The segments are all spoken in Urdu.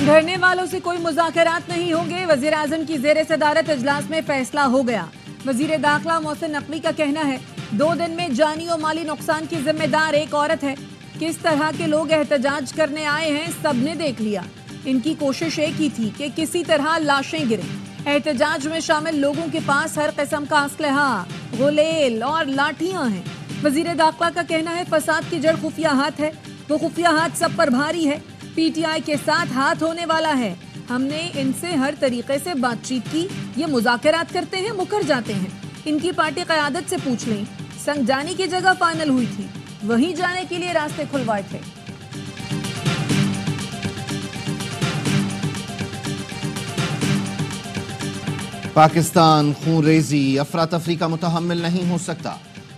دھرنے والوں سے کوئی مذاکرات نہیں ہوں گے، وزیر اعظم کی زیر صدارت اجلاس میں فیصلہ ہو گیا۔ وزیر داخلہ محسن نقوی کا کہنا ہے 2 دن میں جانی و مالی نقصان کی ذمہ دار ایک عورت ہے۔ کس طرح کے لوگ احتجاج کرنے آئے ہیں سب نے دیکھ لیا۔ ان کی کوشش ایک ہی تھی کہ کسی طرح لاشیں گریں۔ احتجاج میں شامل لوگوں کے پاس ہر قسم کا اسلحہ، غلیل اور لاٹھیاں ہیں۔ وزیر داخلہ کا کہنا ہے فساد کی جڑ خفیہ ہاتھ ہے، وہ خفیہ ہاتھ سب پر بھاری ہے۔ پی ٹی آئی کے ساتھ ہاتھ ہونے والا ہے۔ ہم نے ان سے ہر طریقے سے بات چیت کی، یہ مذاکرات کرتے ہیں مکر جاتے ہیں۔ ان کی پارٹی قیادت سے پوچھ لیں، سنگ جانی کی جگہ فائنل ہوئی تھی، وہیں جانے کے لیے راستے کھلوائے تھے۔ پاکستان خون ریزی افراتفری کا متحمل نہیں ہو سکتا۔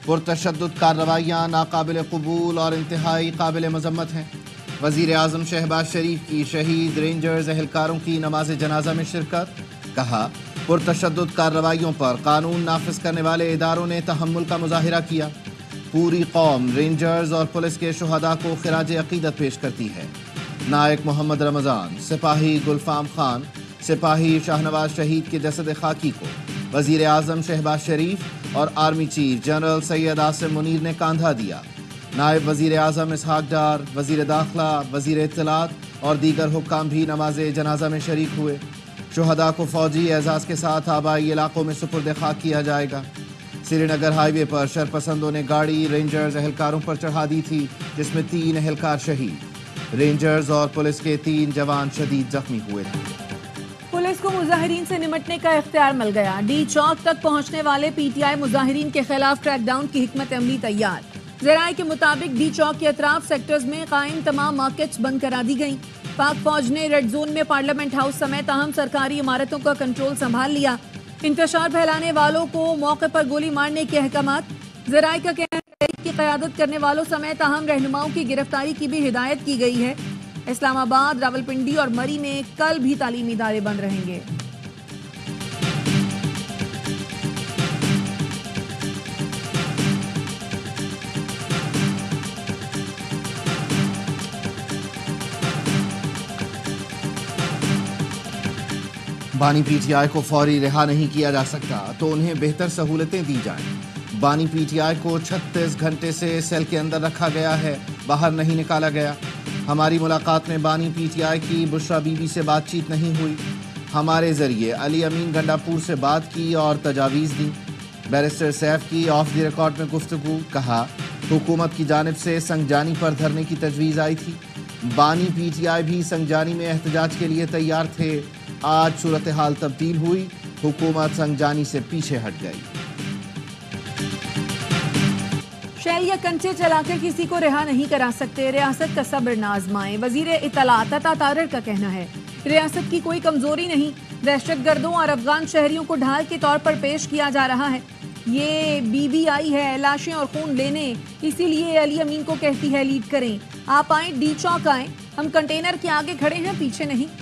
پرتشدد کارروائیاں ناقابل قبول اور انتہائی قابل مذمت ہیں۔ وزیر اعظم شہباز شریف کی شہید رینجرز اہلکاروں کی نماز جنازہ میں شرکت۔ کہا پرتشدد کارروائیوں پر قانون نافذ کرنے والے اداروں نے تحمل کا مظاہرہ کیا۔ پوری قوم رینجرز اور پولیس کے شہداء کو خراج عقیدت پیش کرتی ہے۔ نائک محمد رمضان، سپاہی گلفام خان، سپاہی شاہنواز شہید کے جسد خاکی کو وزیر اعظم شہباز شریف اور army chief general Syed Asim Munir نے کاندھا دیا۔ نائب وزیر اعظم اسحاق ڈار، وزیر داخلہ، وزیر اطلاعات اور دیگر حکام بھی نماز جنازہ میں شریک ہوئے۔ شہداء کو فوجی اعزاز کے ساتھ آبائی علاقوں میں سپرد خاک کیا جائے گا۔ سری نگر ہائی وے پر شرپسندوں نے گاڑی رینجرز اہلکاروں پر چڑھا دی تھی، جس میں 3 اہلکار شہید۔ رینجرز اور پولیس کے 3 جوان شدید زخمی ہوئے تھے۔ پولیس کو مظاہرین سے نمٹنے کا اختیار مل گیا۔ ڈی چوک تک پہنچنے والے پی ٹی آئی مظاہرین کے خلاف ٹریک ڈاؤن کی حکمت عملی تیار۔ ذرائع کے مطابق ڈی چوک کے اطراف سیکٹرز میں قائم تمام مارکیٹس بند کرا دی گئیں۔ پاک فوج نے ریڈ زون میں پارلیمنٹ ہاؤس سمیت اہم سرکاری عمارتوں کا کنٹرول سنبھال لیا۔ انتشار پھیلانے والوں کو موقع پر گولی مارنے کے احکامات۔ ذرائع کا کہنا ہے کی قیادت کرنے والوں سمیت اہم رہنماؤں کی گرفتاری کی بھی ہدایت کی گئی ہے۔ اسلام آباد، راولپنڈی اور مری میں کل بھی تعلیمی ادارے بند رہیں گے۔ بانی پی ٹی آئی کو فوری رہا نہیں کیا جا سکتا تو انہیں بہتر سہولتیں دی جائیں۔ بانی پی ٹی آئی کو 36 گھنٹے سے سیل کے اندر رکھا گیا ہے، باہر نہیں نکالا گیا۔ ہماری ملاقات میں بانی پی ٹی آئی کی بشرا بی بی سے بات چیت نہیں ہوئی۔ ہمارے ذریعے علی امین گنڈاپور سے بات کی اور تجاویز دی۔ بیرسٹر سیف کی آف دی ریکارڈ میں گفتگو۔ کہا حکومت کی جانب سے سنگ جانی پر دھرنے کی تجویز آئی تھی۔ بانی پی ٹی آئی بھی سنگ جانی میں احتجاج کے لیے تیار تھے۔ آج صورتحال تبدیل ہوئی، حکومت سنگ جانی سے پیچھے ہٹ گئی۔ شیل یا کنچے چلا کر کسی کو رہا نہیں کرا سکتے، ریاست کا صبر نہ آزمائیں۔ وزیر اطلاعات عطا طاہر کا کہنا ہے ریاست کی کوئی کمزوری نہیں، دہشت گردوں اور افغان شہریوں کو ڈھال کے طور پر پیش کیا جا رہا ہے۔ یہ بی بی آئی ہے لاشیں اور خون لینے، اسی لیے علی امین کو کہتی ہے لیڈ کریں۔ آپ آئیں، ڈی چوک آئیں، ہم کنٹینر کے آگے کھڑے ہیں، پیچھے نہیں۔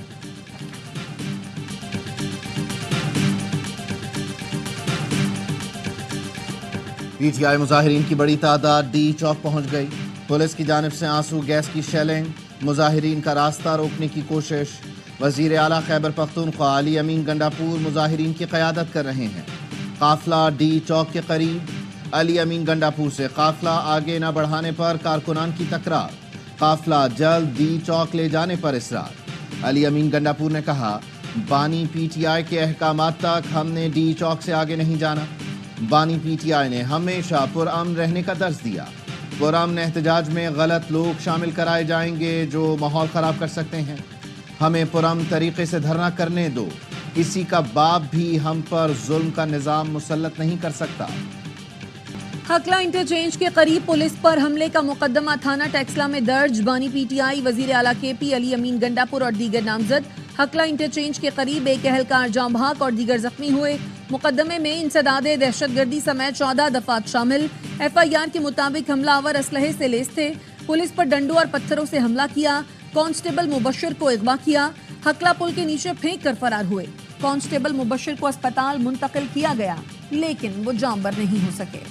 پی ٹی آئی مظاہرین کی بڑی تعداد ڈی چوک پہنچ گئی۔ پولیس کی جانب سے آنسو گیس کی شیلنگ، مظاہرین کا راستہ روکنے کی کوشش۔ وزیر اعلیٰ خیبر پختونخوا علی امین گنڈاپور مظاہرین کی قیادت کر رہے ہیں۔ قافلہ ڈی چوک کے قریب، علی امین گنڈاپور سے قافلہ آگے نہ بڑھانے پر کارکنان کی تکرار، قافلہ جلد ڈی چوک لے جانے پر اصرار۔ علی امین گنڈاپور نے کہا بانی پی ٹی آئی کے احکامات تک ہم نے ڈی چوک سے آگے نہیں جانا۔ بانی پی ٹی آئی نے ہمیشہ پرامن رہنے کا درس دیا۔ پرامن احتجاج میں غلط لوگ شامل کرائے جائیں گے جو ماحول خراب کر سکتے ہیں۔ ہمیں پرامن طریقے سے دھرنا کرنے دو، کسی کا باپ بھی ہم پر ظلم کا نظام مسلط نہیں کر سکتا۔ حقلہ انٹرچینج کے قریب پولیس پر حملے کا مقدمہ تھانہ ٹیکسلا میں درج۔ بانی پی ٹی آئی، وزیر اعلیٰ کے پی علی امین گنڈاپور اور دیگر نامزد حقلہ انٹرچینج کے قریب ایک اہلکار جاں بحق اور دیگر زخمی ہوئے۔ مقدمے میں انسداد دہشت گردی سمیت 14 دفعات شامل۔ ایف آئی آر کے مطابق حملہ آور اسلحے سے لیس تھے، پولیس پر ڈنڈوں اور پتھروں سے حملہ کیا، کانسٹیبل مبشر کو اغوا کیا، حقلہ پل کے نیچے پھینک کر فرار ہوئے۔ کانسٹیبل مبشر کو اسپتال منتقل کیا گیا لیکن وہ جاں بر نہیں ہو سکے۔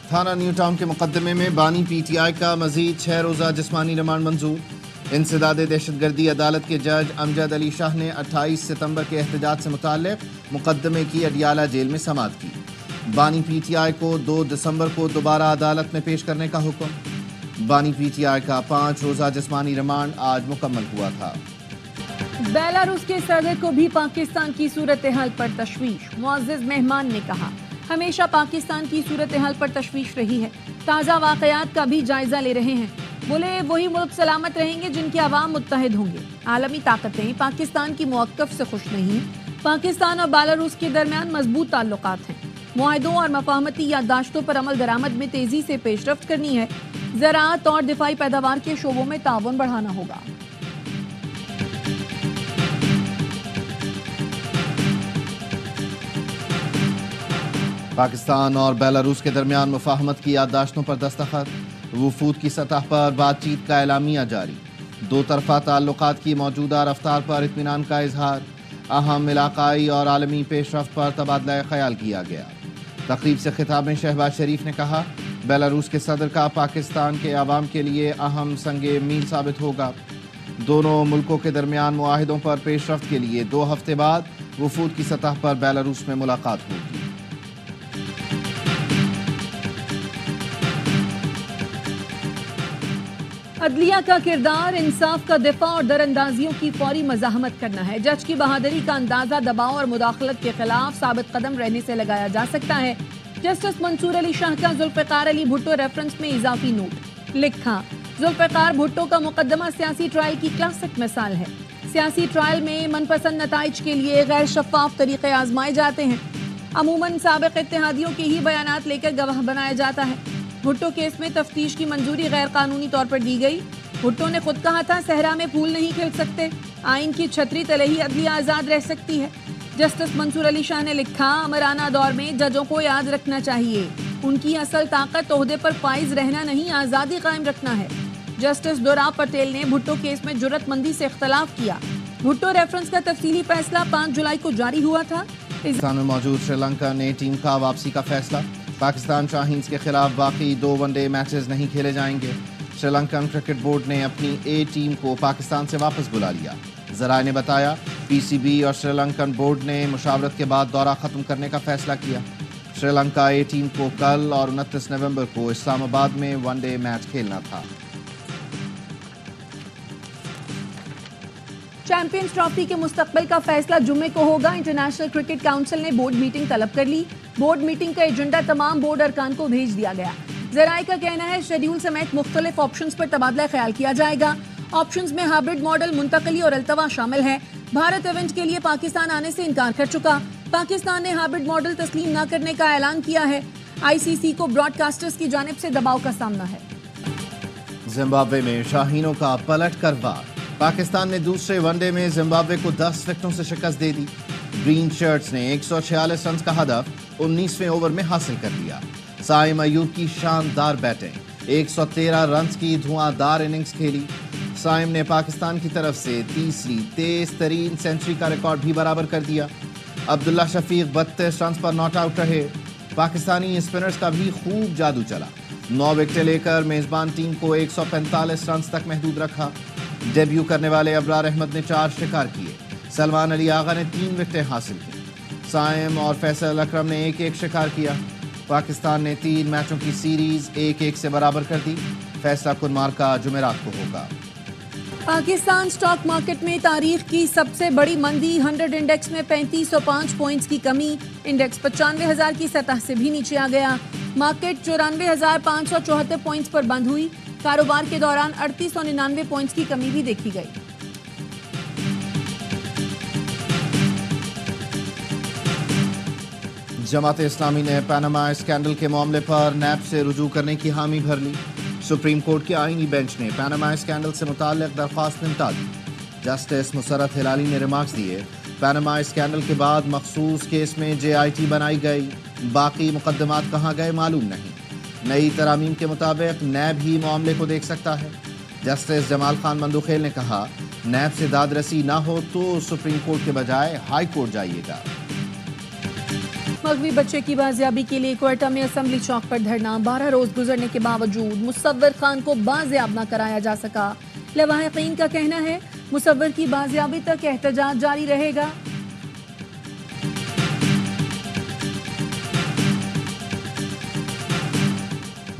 تھانہ نیو ٹاؤن کے مقدمے میں بانی پی ٹی آئی کا مزید 6 روزہ جسمانی ریمانڈ منظور۔ انسداد دہشت گردی عدالت کے جج امجد علی شاہ نے 28 ستمبر کے احتجاج سے متعلق مقدمے کی اڈیالہ جیل میں سماعت کی۔ بانی پی ٹی آئی کو 2 دسمبر کو دوبارہ عدالت میں پیش کرنے کا حکم۔ بانی پی ٹی آئی کا 5 روزہ جسمانی ریمانڈ آج مکمل ہوا تھا۔ بیلاروس کے صدر کو بھی پاکستان کی صورتحال پر تشویش۔ معزز مہمان نے کہا، ہمیشہ پاکستان کی صورتحال پر تشویش رہی ہے، تازہ واقعات کا بھی جائزہ لے رہے ہیں۔ بولے وہی ملک سلامت رہیں گے جن کے عوام متحد ہوں گے۔ عالمی طاقتیں پاکستان کی موقف سے خوش نہیں۔ پاکستان اور بیلاروس کے درمیان مضبوط تعلقات ہیں۔ معاہدوں اور مفاہمتی یادداشتوں پر عمل درآمد میں تیزی سے پیش رفت کرنی ہے۔ زراعت اور دفاعی پیداوار کے شعبوں میں تعاون بڑھانا ہوگا۔ پاکستان اور بیلاروس کے درمیان مفاہمت کی یادداشتوں پر دستخط۔ وفود کی سطح پر بات چیت کا اعلامیہ جاری۔ دو طرفہ تعلقات کی موجودہ رفتار پر اطمینان کا اظہار۔ اہم علاقائی اور عالمی پیش رفت پر تبادلہ خیال کیا گیا۔ تقریب سے خطاب میں شہباز شریف نے کہا، بیلاروس کے صدر کا پاکستان کے عوام کے لیے اہم سنگ میل ثابت ہوگا۔ دونوں ملکوں کے درمیان معاہدوں پر پیش رفت کے لیے 2 ہفتے بعد وفود کی سطح پر بیلاروس میں ملاقات ہوگی۔ عدلیہ کا کردار انصاف کا دفاع اور دراندازیوں کی فوری مزاحمت کرنا ہے۔ جج کی بہادری کا اندازہ دباؤ اور مداخلت کے خلاف ثابت قدم رہنے سے لگایا جا سکتا ہے۔ جسٹس منصور علی شاہ کا ذوالفقار علی بھٹو ریفرنس میں اضافی نوٹ۔ لکھا، ذوالفقار بھٹو کا مقدمہ سیاسی ٹرائل کی کلاسک مثال ہے۔ سیاسی ٹرائل میں من پسند نتائج کے لیے غیر شفاف طریقے آزمائے جاتے ہیں۔ عموماً سابق اتحادیوں کے ہی بیانات لے کر گواہ بنایا جاتا ہے۔ بھٹو کیس میں تفتیش کی منظوری غیر قانونی طور پر دی گئی۔ بھٹو نے خود کہا تھا، صحرا میں پھول نہیں کھل سکتے، آئین کی چھتری تلے ہی عدلیہ آزاد رہ سکتی ہے۔ جسٹس منصور علی شاہ نے لکھا، امرانہ دور میں ججوں کو یاد رکھنا چاہیے، ان کی اصل طاقت عہدے پر فائز رہنا نہیں، آزادی قائم رکھنا ہے۔ جسٹس دوراب پٹیل نے بھٹو کیس میں جرات مندی سے اختلاف کیا۔ بھٹو ریفرنس کا تفصیلی فیصلہ 5 جولائی کو جاری ہوا تھا۔ پاکستان میں موجود سری لنکا نے ٹیم کا واپسی کا فیصلہ۔ پاکستان شاہینز کے خلاف باقی 2 ون ڈے میچز نہیں کھیلے جائیں گے۔ سری لنکن کرکٹ بورڈ نے اپنی اے ٹیم کو پاکستان سے واپس بلا لیا۔ ذرائع نے بتایا، پی سی بی اور سری لنکن بورڈ نے مشاورت کے بعد دورہ ختم کرنے کا فیصلہ کیا۔ سری لنکا اے ٹیم کو کل اور 29 نومبر کو اسلام آباد میں ون ڈے میچ کھیلنا تھا۔ چیمپئنز ٹرافی کے مستقبل کا فیصلہ جمعے کو ہوگا۔ انٹرنیشنل کرکٹ کونسل نے بورڈ میٹنگ طلب کر لی۔ بورڈ میٹنگ کا ایجنڈا تمام بورڈ ارکان کو بھیج دیا گیا۔ ذرائع کا کہنا ہے، شیڈیول سمیت مختلف آپشنز پر تبادلہ خیال کیا جائے گا۔ آپشنز میں ہائبرڈ ماڈل، منتقلی اور التوا شامل ہے۔ بھارت ایونٹ کے لیے پاکستان آنے سے انکار کر چکا۔ پاکستان نے ہائبرڈ ماڈل تسلیم نہ کرنے کا اعلان کیا ہے۔ آئی سی سی کو براڈ کاسٹرز کی جانب سے دباؤ کا سامنا ہے۔ زمبابوے میں شاہینوں کا پلٹ کر وار۔ پاکستان نے دوسرے ون ڈے میں زمبابوے کو 10 وکٹوں سے شکست دے دی۔ گرین شرٹس نے 146 رنز کا ہدف 19ویں اوور میں حاصل کر لیا۔ سائم ایوب کی شاندار بیٹنگ، 113 رنز کی دھواں دار اننگز کھیلی۔ سائم نے پاکستان کی طرف سے تیسری تیز ترین سینچری کا ریکارڈ بھی برابر کر دیا۔ عبداللہ شفیق 32 رنز پر ناٹ آؤٹ رہے۔ پاکستانی اسپنرز کا بھی خوب جادو چلا، 9 وکٹیں لے کر میزبان ٹیم کو 145 رنز تک محدود رکھا۔ ڈیبیو کرنے والے ابرار احمد نے 4 شکار کیے۔ سلمان علی آغا نے 3 وکٹیں حاصل کی۔ سائم اور فیصل اکرم نے 1-1 شکار کیا۔ پاکستان نے 3 میچوں کی سیریز 1-1 سے برابر کر دی۔ فیصلہ کن مارکا جمعرات کو ہوگا۔ پاکستان سٹاک مارکیٹ میں تاریخ کی سب سے بڑی مندی، 100 انڈیکس میں 3505 پوائنٹس کی کمی، انڈیکس 95,000 کی سطح سے بھی نیچے آ گیا۔ مارکیٹ 94,574 پوائنٹس پر بند ہوئی۔ کاروبار کے دوران 3899 پوائنٹس کی کمی بھی دیکھی گئی۔ جماعت اسلامی نے پاناما اسکینڈل کے معاملے پر نیب سے رجوع کرنے کی حامی بھر لی۔ سپریم کورٹ کے آئینی بینچ نے پاناما اسکینڈل سے متعلق درخواست نمٹا دی۔ جسٹس مسرت ہلالی نے ریمارکس دیے، پاناما اسکینڈل کے بعد مخصوص کیس میں جے آئی ٹی بنائی گئی، باقی مقدمات کہاں گئے معلوم نہیں۔ نئی ترامیم کے مطابق نیب ہی معاملے کو دیکھ سکتا ہے۔ جسٹس جمال خان مندوخیل نے کہا، نیب سے داد رسی نہ ہو تو سپریم کورٹ کے بجائے ہائی کورٹ جائیے گا۔ مغوی بچے کی بازیابی کے لیے کوئٹہ میں اسمبلی چوک پر دھرنا، 12 روز گزرنے کے باوجود مصور خان کو بازیاب نہ کرایا جا سکا۔ لواحقین کا کہنا ہے مصور کی بازیابی تک احتجاج جاری رہے گا۔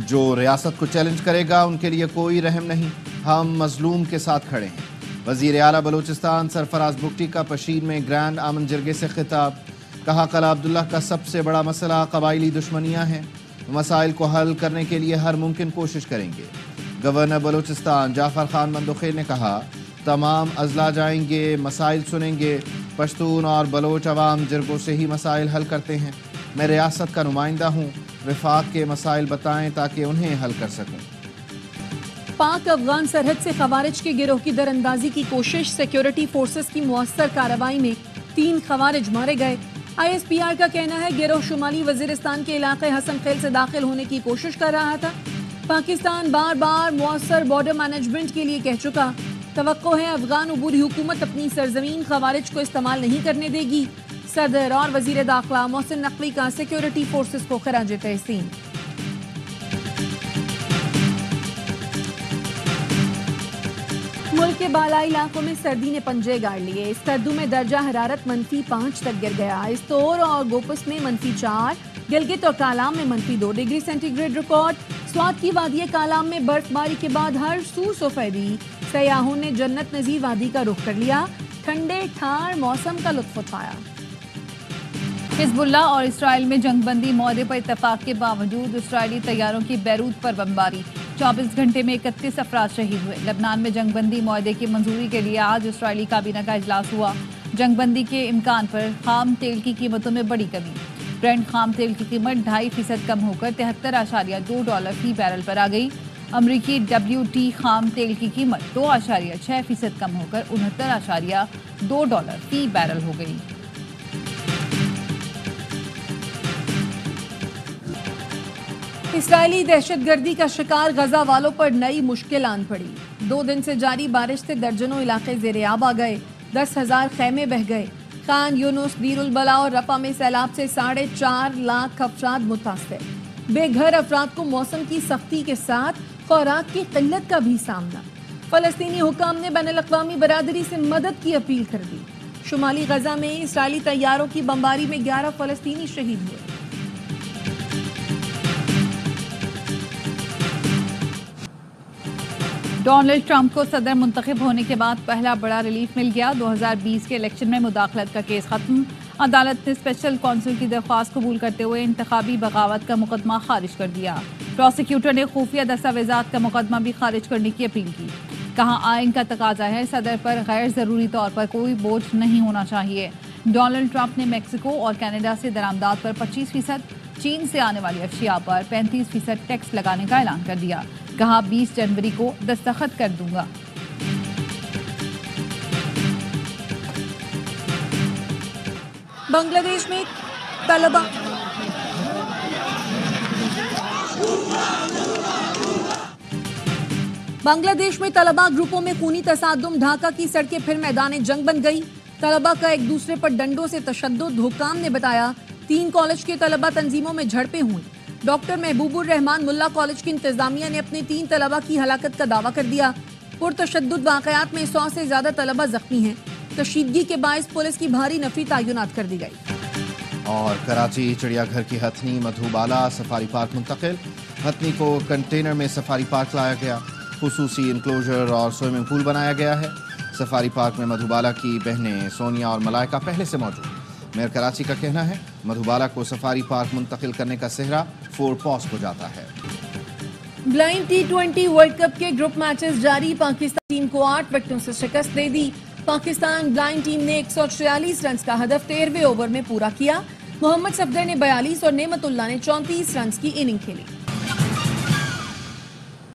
جو ریاست کو چیلنج کرے گا ان کے لیے کوئی رحم نہیں، ہم مظلوم کے ساتھ کھڑے ہیں۔ وزیر اعلیٰ بلوچستان سرفراز بگٹی کا پشین میں گرینڈ امن جرگے سے خطاب، کہا قلعہ عبداللہ کا سب سے بڑا مسئلہ قبائلی دشمنیاں ہیں، مسائل کو حل کرنے کے لیے ہر ممکن کوشش کریں گے۔ گورنر بلوچستان جعفر خان مندوخیل نے کہا تمام اضلاع جائیں گے، مسائل سنیں گے، پشتون اور بلوچ عوام جرگوں سے ہی مسائل حل کرتے ہیں، میں ریاست کا نمائندہ ہوں، وفاق کے مسائل بتائیں تاکہ انہیں حل کر سکوں۔ پاک افغان سرحد سے خوارج کے گروہ کی در اندازی کی کوشش، سیکیورٹی فورسز کی مؤثر کارروائی میں 3 خوارج مارے گئے۔ آئی ایس پی آر کا کہنا ہے گروہ شمالی وزیرستان کے علاقے حسن خیل سے داخل ہونے کی کوشش کر رہا تھا۔ پاکستان بار بار مؤثر بارڈر مینجمنٹ کے لیے کہہ چکا، توقع ہے افغان عبوری حکومت اپنی سرزمین خوارج کو استعمال نہیں کرنے دے گی۔ صدر اور وزیر داخلہ محسن نقوی کا سیکیورٹی فورسز کو خراج تحسین۔ ملک کے بالائی علاقوں میں سردی نے پنجے گاڑ لیے، اسکردو میں درجہ حرارت -5 تک گر گیا، استور اور گوپس میں -4، گلگت اور کالام میں -2 degree centigrade record. Swat کی وادی کالام میں برف باری کے بعد ہر سو سفیدی، سیاحوں نے جنت نظیر وادی کا رخ کر لیا، ٹھنڈے ٹھار موسم کا لطف اٹھایا۔ حزب اللہ اور اسرائیل میں جنگ بندی معاہدے پر اتفاق کے باوجود اسرائیلی طیاروں کی بیروت پر بمباری، 24 گھنٹے میں 31 افراد شہید ہوئے۔ لبنان میں جنگ بندی معاہدے کی منظوری کے لیے آج اسرائیلی کابینہ کا اجلاس ہوا۔ جنگ بندی کے امکان پر خام تیل کی قیمتوں میں بڑی کمی، برنٹ خام تیل کی قیمت 2.5% کم ہو کر $73.2 فی بیرل پر آ گئی۔ امریکی WT خام تیل کی قیمت 2.6% کم ہو کر $69.2 فی بیرل ہو گئی۔ اسرائیلی دہشت گردی کا شکار غزہ والوں پر نئی مشکل آن پڑی۔ 2 دن سے جاری بارش سے درجنوں علاقے زیر آب آ گئے، 10,000 خیمے بہہ گئے۔ خان یونس، دیر البلا اور رفح میں سیلاب سے 4.5 لاکھ افراد متاثر۔ بے گھر افراد کو موسم کی سختی کے ساتھ خوراک کی قلت کا بھی سامنا۔ فلسطینی حکام نے بین الاقوامی برادری سے مدد کی اپیل کر دی۔ شمالی غزہ میں اسرائیلی طیاروں کی بمباری میں 11 فلسطینی شہید ہوئے۔ ڈونلڈ ٹرمپ کو صدر منتخب ہونے کے بعد پہلا بڑا ریلیف مل گیا۔ 2020 کے الیکشن میں مداخلت کا کیس ختم، عدالت نے اسپیشل کونسل کی درخواست قبول کرتے ہوئے انتخابی بغاوت کا مقدمہ خارج کر دیا۔ پروسیکیوٹر نے خفیہ دستاویزات کا مقدمہ بھی خارج کرنے کی اپیل کی، کہا آئین کا تقاضا ہے صدر پر غیر ضروری طور پر کوئی بوجھ نہیں ہونا چاہیے۔ ڈونلڈ ٹرمپ نے میکسیکو اور کینیڈا سے درآمدات پر 25%، چین سے آنے والی اشیاء پر 35% ٹیکس لگانے کا اعلان کر دیا، کہا 20 جنوری کو دستخط کر دوں گا۔ بنگلہ دیش میں طلبہ گروپوں میں خونی تصادم، ڈھاکہ کی سڑکیں پھر میدان جنگ بن گئی۔ طلبہ کا ایک دوسرے پر ڈنڈوں سے تشدد، حکام نے بتایا 3 کالج کے طلبہ تنظیموں میں جھڑپیں ہوئیں۔ ڈاکٹر محبوب الرحمان ملا کالج کی انتظامیہ نے اپنے 3 طلبہ کی ہلاکت کا دعویٰ کر دیا۔ پرتشدد واقعات میں 100 سے زیادہ طلبہ زخمی ہیں۔ کشیدگی کے باعث پولیس کی بھاری نفری تعینات کر دی گئی۔ اور کراچی چڑیا گھر کی ہتھنی مدھوبالا سفاری پارک منتقل، ہتھنی کو کنٹینر میں سفاری پارک لایا گیا، خصوصی انکلوژر اور سوئمنگ پول بنایا گیا ہے۔ سفاری پارک میں مدھوبالا کی بہنیں سونیا اور ملائکہ پہلے سے موجود۔ میئر کراچی کا کہنا ہے مدھوبالا کو سفاری پارک منتقل کرنے کا سہرا فورٹ پاس کو جاتا ہے۔ بلائنڈ T20 ورلڈ کپ کے گروپ میچز جاری، پاکستان ٹیم کو 8 وکٹوں سے شکست دے دی۔ پاکستان بلائنڈ ٹیم نے 146 رنز کا ہدف 13ویں اوور میں پورا کیا۔ محمد صفدر نے 42 اور نعمت اللہ نے 34 رنز کی اننگ کھیلی۔